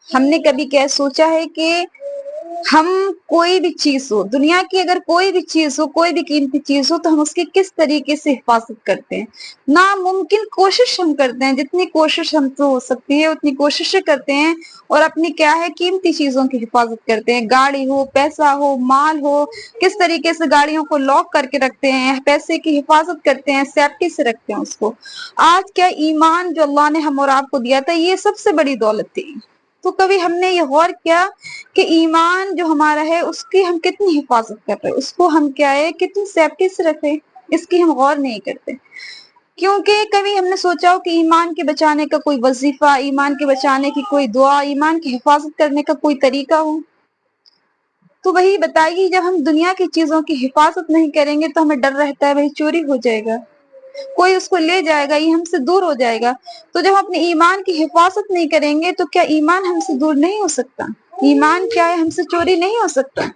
ہم نے کبھی کیا سوچا ہے کہ ہم کوئی بھی چیز ہو، دنیا کی اگر کوئی بھی چیز ہو، کوئی بھی قیمتی چیز ہو، تو ہم اس کی کس طریقے سے حفاظت کرتے ہیں؟ ناممکن کوشش ہم کرتے ہیں، جتنی کوشش ہم سے ہو سکتی ہے اتنی کوششیں کرتے ہیں، اور اپنی کیا ہے قیمتی چیزوں کی حفاظت کرتے ہیں، گاڑی ہو، پیسہ ہو، مال ہو، کس طریقے سے گاڑیوں کو لاک کر کے رکھتے ہیں، پیسے کی حفاظت کرتے ہیں، سیفٹی سے رکھتے ہیں اس کو۔ آج کیا ایمان جو اللہ نے ہم اور آپ کو دیا تھا، یہ سب سے بڑی دولت تھی۔ تو کبھی ہم نے یہ غور کیا کہ ایمان جو ہمارا ہے اس کی ہم کتنی حفاظت کر رہے ہیں، اس کو ہم کیا ہے کتنی سیفٹی سے رکھے، اس کی ہم غور نہیں کرتے۔ کیونکہ کبھی ہم نے سوچا ہو کہ ایمان کے بچانے کا کوئی وظیفہ، ایمان کے بچانے کی کوئی دعا، ایمان کی حفاظت کرنے کا کوئی طریقہ ہو؟ تو وہی بتائیے، جب ہم دنیا کی چیزوں کی حفاظت نہیں کریں گے تو ہمیں ڈر رہتا ہے وہی چوری ہو جائے گا، کوئی اس کو لے جائے گا، یہ ہم سے دور ہو جائے گا۔ تو جب ہم اپنے ایمان کی حفاظت نہیں کریں گے تو کیا ایمان ہم سے دور نہیں ہو سکتا؟ ایمان کیا ہے ہم سے چوری نہیں ہو سکتا؟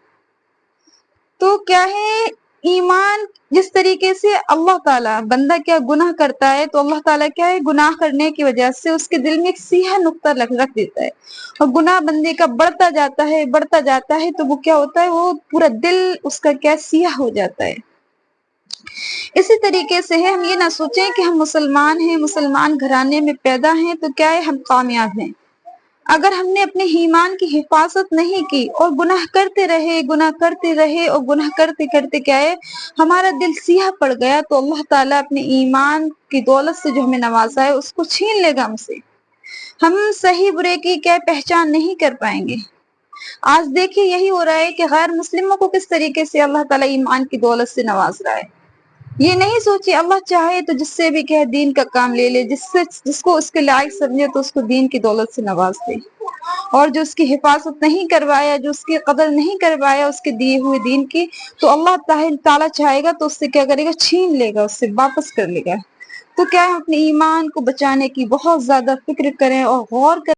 تو کیا ہے ایمان جس طریقے سے اللہ تعالیٰ بندہ کیا گناہ کرتا ہے تو اللہ تعالیٰ کیا ہے گناہ کرنے کی وجہ سے اس کے دل میں ایک سیاہ نقطہ رکھ دیتا ہے، اور گناہ بندے کا بڑھتا جاتا ہے تو وہ کیا ہوتا ہے، وہ پورا دل اس کا کیا سیاہ ہو جاتا ہے۔ اسی طریقے سے ہے ہم یہ نہ سوچیں کہ ہم مسلمان ہیں، مسلمان گھرانے میں پیدا ہیں تو کیا ہے ہم کامیاب ہیں۔ اگر ہم نے اپنے ایمان کی حفاظت نہیں کی اور گناہ کرتے رہے اور گناہ کرتے کرتے کیا ہے ہمارا دل سیاہ پڑ گیا، تو اللہ تعالیٰ اپنے ایمان کی دولت سے جو ہمیں نوازا ہے اس کو چھین لے گا ہم سے۔ ہم صحیح برے کی کیا پہچان نہیں کر پائیں گے۔ آج دیکھیے یہی ہو رہا ہے کہ غیر مسلموں کو کس طریقے سے اللہ تعالیٰ ایمان کی دولت سے نواز رہا ہے۔ یہ نہیں سوچے اللہ چاہے تو جس سے بھی کہ دین کا کام لے لے، جس کو اس کے لائق سمجھے تو اس کو دین کی دولت سے نواز دے، اور جو اس کی حفاظت نہیں کروایا، جو اس کی قدر نہیں کروایا اس کے دیے ہوئے دین کی، تو اللہ تعالیٰ چاہے گا تو اس سے کیا کرے گا، چھین لے گا، اس سے واپس کر لے گا۔ تو کیا ہم اپنے ایمان کو بچانے کی بہت زیادہ فکر کریں اور غور کریں۔